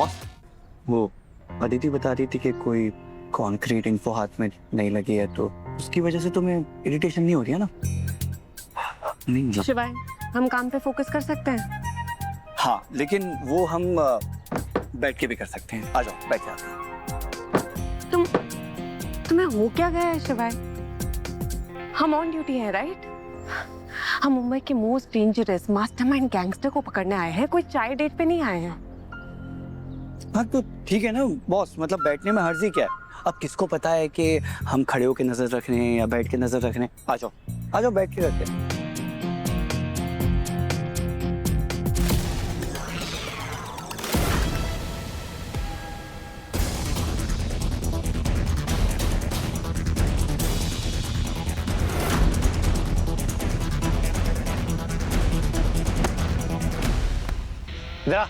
Boss, वो अदिति बता रही थी कि कोई कॉन्क्रीट इन्फो हाथ में नहीं लगी है, तो उसकी वजह से तुम्हें इरिटेशन नहीं हो रही है ना? नहीं शिवाय, हम काम पे फोकस कर सकते हैं। हाँ, लेकिन वो हम बैठ के भी कर सकते हैं। आ जाओ, बैठ जाते हैं। तुम्हें हो क्या गया है शिवाय? हम ऑन ड्यूटी हैं, राइट? हम मुंबई के मोस्ट डेंजरस मास्टरमाइंड गैंगस्टर को पकड़ने आए हैं, कोई चाय डेट पे नहीं आए हैं। हाँ तो ठीक है ना बॉस, मतलब बैठने में हर्जी क्या है? अब किसको पता है कि हम खड़े होकर नजर रख रहे हैं या बैठ के नजर रख रहे हैं? आ जाओ, आ जाओ, बैठ के रखते हैं। जरा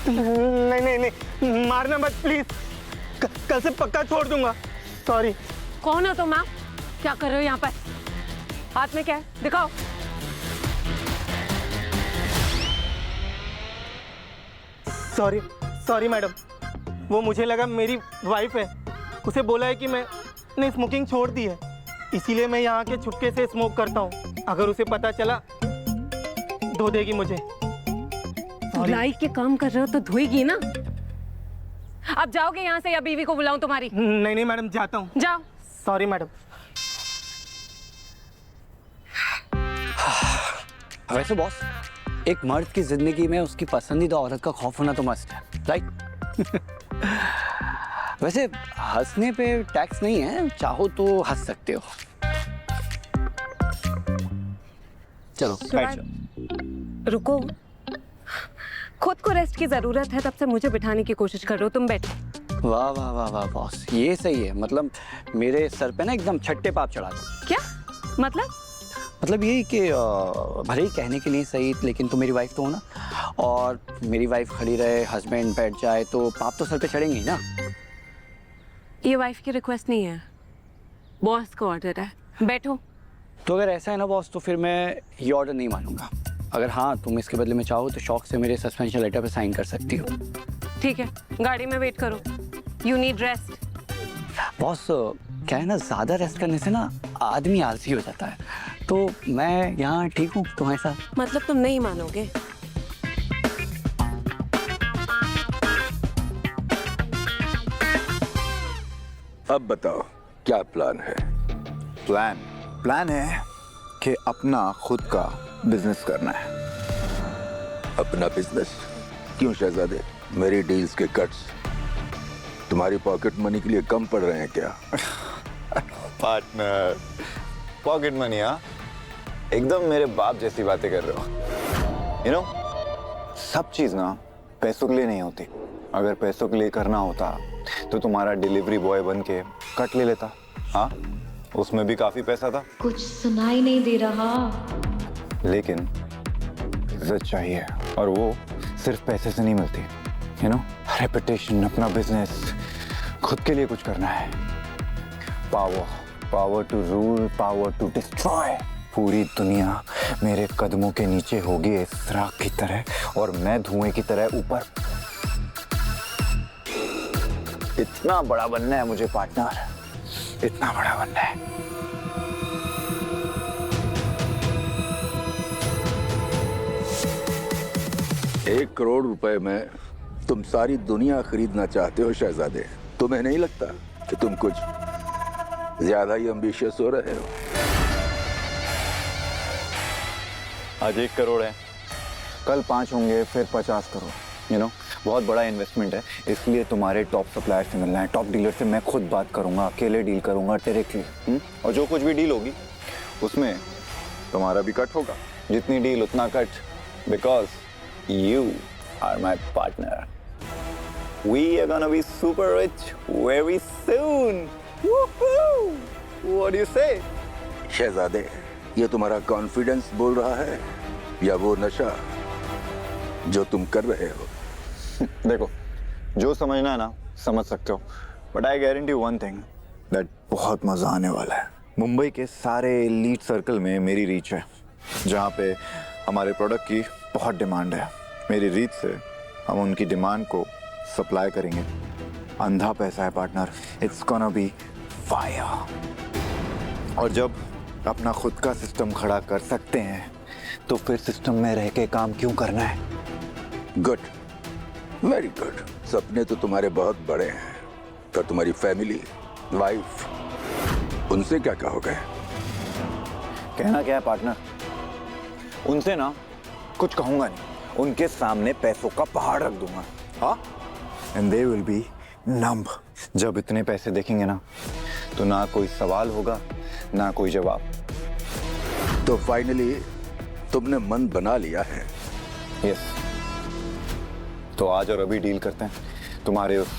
नहीं नहीं नहीं, मारना मत प्लीज। कल से पक्का छोड़ दूंगा। सॉरी। कौन हो तुम? आप क्या कर रहे हो यहाँ पर? हाथ में क्या है, दिखाओ। सॉरी सॉरी मैडम, वो मुझे लगा मेरी वाइफ है, उसे बोला है कि मैंने स्मोकिंग छोड़ दी है, इसीलिए मैं यहाँ के छुपके से स्मोक करता हूँ। अगर उसे पता चला धो देगी मुझे। धुलाई के काम कर रहे हो तो धोएगी ना। अब जाओगे यहाँ से या बीवी को बुलाऊं तुम्हारी? नहीं नहीं मैडम, जाता हूँ। जाओ। Sorry madam. वैसे बॉस, एक मर्द की जिंदगी में उसकी पसंदीदा औरत का खौफ होना तो मस्त है, राइट? वैसे हंसने पे टैक्स नहीं है, चाहो तो हंस सकते हो। चलो बैठ जाओ। रुको, खुद को रेस्ट की जरूरत है, तब से मुझे बिठाने की कोशिश कर रहे हो। तुम बैठो। वाह वाह वाह वाह बॉस, ये सही है। मतलब मेरे सर पे ना एकदम छट्टे पाप चढ़ा दो। क्या मतलब यही कि भले ही कहने के लिए सही, लेकिन तुम मेरी वाइफ तो हो ना, और मेरी वाइफ खड़ी रहे, हस्बैंड बैठ जाए, तो पाप तो सर पे चढ़ेंगे ही ना। ये वाइफ की रिक्वेस्ट नहीं है, बॉस का ऑर्डर है। बैठो। तो अगर ऐसा है ना बॉस, तो फिर मैं ये ऑर्डर नहीं मानूंगा। अगर हाँ तुम इसके बदले में चाहो तो शौक से मेरे सस्पेंशन लेटर पे साइन कर सकती हो। ठीक है, गाड़ी में वेट करो। You need rest. बॉस क्या है ना, ज्यादा रेस्ट करने से ना आदमी आलसी हो जाता है, तो मैं यहाँ ठीक हूँ तुम्हारे साथ। मतलब तुम नहीं मानोगे? अब बताओ क्या प्लान है? प्लान है कि अपना खुद का बिजनेस करना है। अपना बिजनेस? क्यों शहजादे, मेरी डील्स के कट्स तुम्हारी पॉकेट मनी के लिए कम पड़ रहे हैं क्या? Partner, pocket money? हाँ, एकदम मेरे बाप जैसी बातें कर रहे हो। यू नो, सब चीज ना पैसों के लिए नहीं होती। अगर पैसों के लिए करना होता तो तुम्हारा डिलीवरी बॉय बन के कट ले लेता। हाँ, उसमें भी काफी पैसा था। कुछ सुनाई नहीं दे रहा। लेकिन इज्जत चाहिए, और वो सिर्फ पैसे से नहीं मिलती। यू नो, रेपुटेशन, अपना बिजनेस, खुद के लिए कुछ करना है। Power to rule, power to destroy. पूरी दुनिया मेरे कदमों के नीचे होगी इस राख की तरह, और मैं धुएं की तरह ऊपर। इतना बड़ा बनना है मुझे पार्टनर, इतना बड़ा बनना है। 1 करोड़ रुपए में तुम सारी दुनिया खरीदना चाहते हो शहजादे? तुम्हें नहीं लगता कि तुम कुछ ज्यादा ही एम्बिशियस हो रहे हो? आज 1 करोड़ है, कल 5 होंगे, फिर 50 करोड़। यू नो, बहुत बड़ा इन्वेस्टमेंट है, इसलिए तुम्हारे टॉप सप्लायर से मिलना है। टॉप डीलर से मैं खुद बात करूंगा, अकेले डील करूंगा डायरेक्टली। और जो कुछ भी डील होगी उसमें तुम्हारा भी कट होगा। जितनी डील उतना cut, because you are my partner. We are gonna be super rich very soon. Woohoo! What do you say? शहजादे, ये तुम्हारा कॉन्फिडेंस बोल रहा है या वो नशा जो तुम कर रहे हो? देखो, जो समझना है ना समझ सकते हो, but I guarantee one thing, that बहुत मजा आने वाला है। मुंबई के सारे एलीट सर्कल में मेरी रीच है, जहाँ पे हमारे प्रोडक्ट की बहुत डिमांड है। मेरी रीच से हम उनकी डिमांड को सप्लाई करेंगे। अंधा पैसा है partner, it's gonna be fire. और जब अपना खुद का सिस्टम खड़ा कर सकते हैं तो फिर सिस्टम में रह के काम क्यों करना है? Good, very good. सपने तो तुम्हारे बहुत बड़े हैं, पर तुम्हारी फैमिली, वाइफ, उनसे क्या कहोगे? कहना क्या है पार्टनर, उनसे ना कुछ कहूंगा नहीं, उनके सामने पैसों का पहाड़ रख दूंगा। हाँ, एंड दे विल बी नंब। जब इतने पैसे देखेंगे ना तो ना कोई सवाल होगा ना कोई जवाब। तो फाइनली तुमने मन बना लिया है? यस, तो आज और अभी डील करते हैं तुम्हारे उस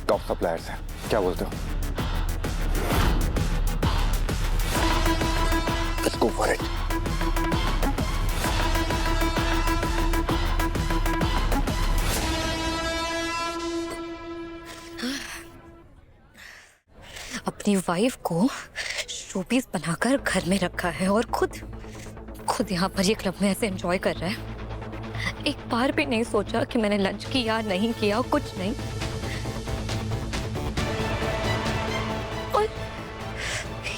टॉप सप्लायर से, क्या बोलते हो? Let's go for it. अपनी वाइफ को शोपीस बनाकर घर में रखा है और खुद यहाँ पर ये क्लब में ऐसे एंजॉय कर रहा है। एक बार भी नहीं सोचा कि मैंने लंच किया नहीं किया, कुछ नहीं। और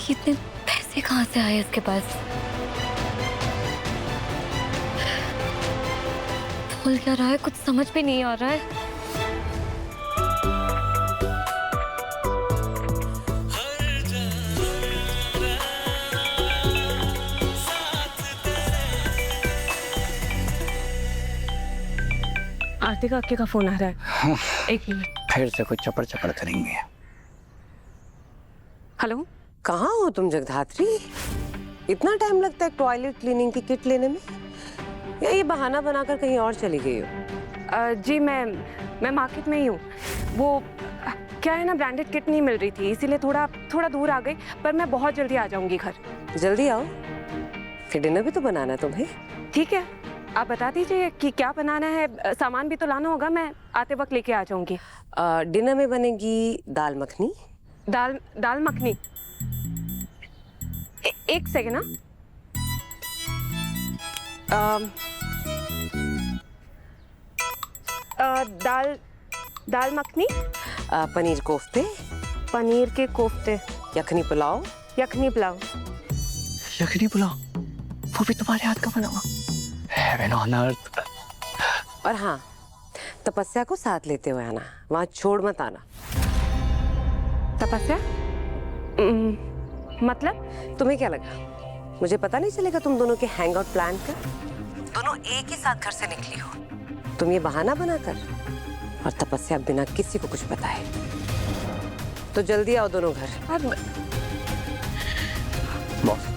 इतने पैसे कहाँ से आए इसके पास? बोल क्या रहा है, कुछ समझ भी नहीं आ रहा है। आरती का अक्के का फोन आ रहा है। एक मिनट। फिर से कुछ चपड़ चपड़ करेंगे। हेलो, कहाँ हो तुम जगधात्री? इतना टाइम लगता है टॉयलेट क्लीनिंग की किट लेने में, या ये बहाना बनाकर कहीं और चली गई हो? जी मैं मार्केट में ही हूँ। वो क्या है ना, ब्रांडेड किट नहीं मिल रही थी, इसीलिए थोड़ा दूर आ गई, पर मैं बहुत जल्दी आ जाऊंगी घर। जल्दी आओ, फिर डिनर भी तो बनाना है तुम्हें। ठीक है, आप बता दीजिए कि क्या बनाना है, सामान भी तो लाना होगा, मैं आते वक्त लेके आ जाऊंगी। डिनर में बनेगी दाल मखनी। दाल मखनी। एक सेकेंड ना। दाल मखनी, पनीर कोफ्ते, पनीर के कोफ्ते, यखनी पुलाव। यखनी पुलाव। यखनी पुलाव, वो भी तुम्हारे हाथ का बना हुआ? Heaven on earth। और हाँ, तपस्या को साथ लेते हुए आना, वहां छोड़ मत आना। तपस्या? मतलब? तुम्हें क्या लगा मुझे पता नहीं चलेगा तुम दोनों के हैंग आउट प्लान का? दोनों एक ही साथ घर से निकली हो, तुम ये बहाना बनाकर, और तपस्या बिना किसी को कुछ बताए। तो जल्दी आओ दोनों घर। बॉस,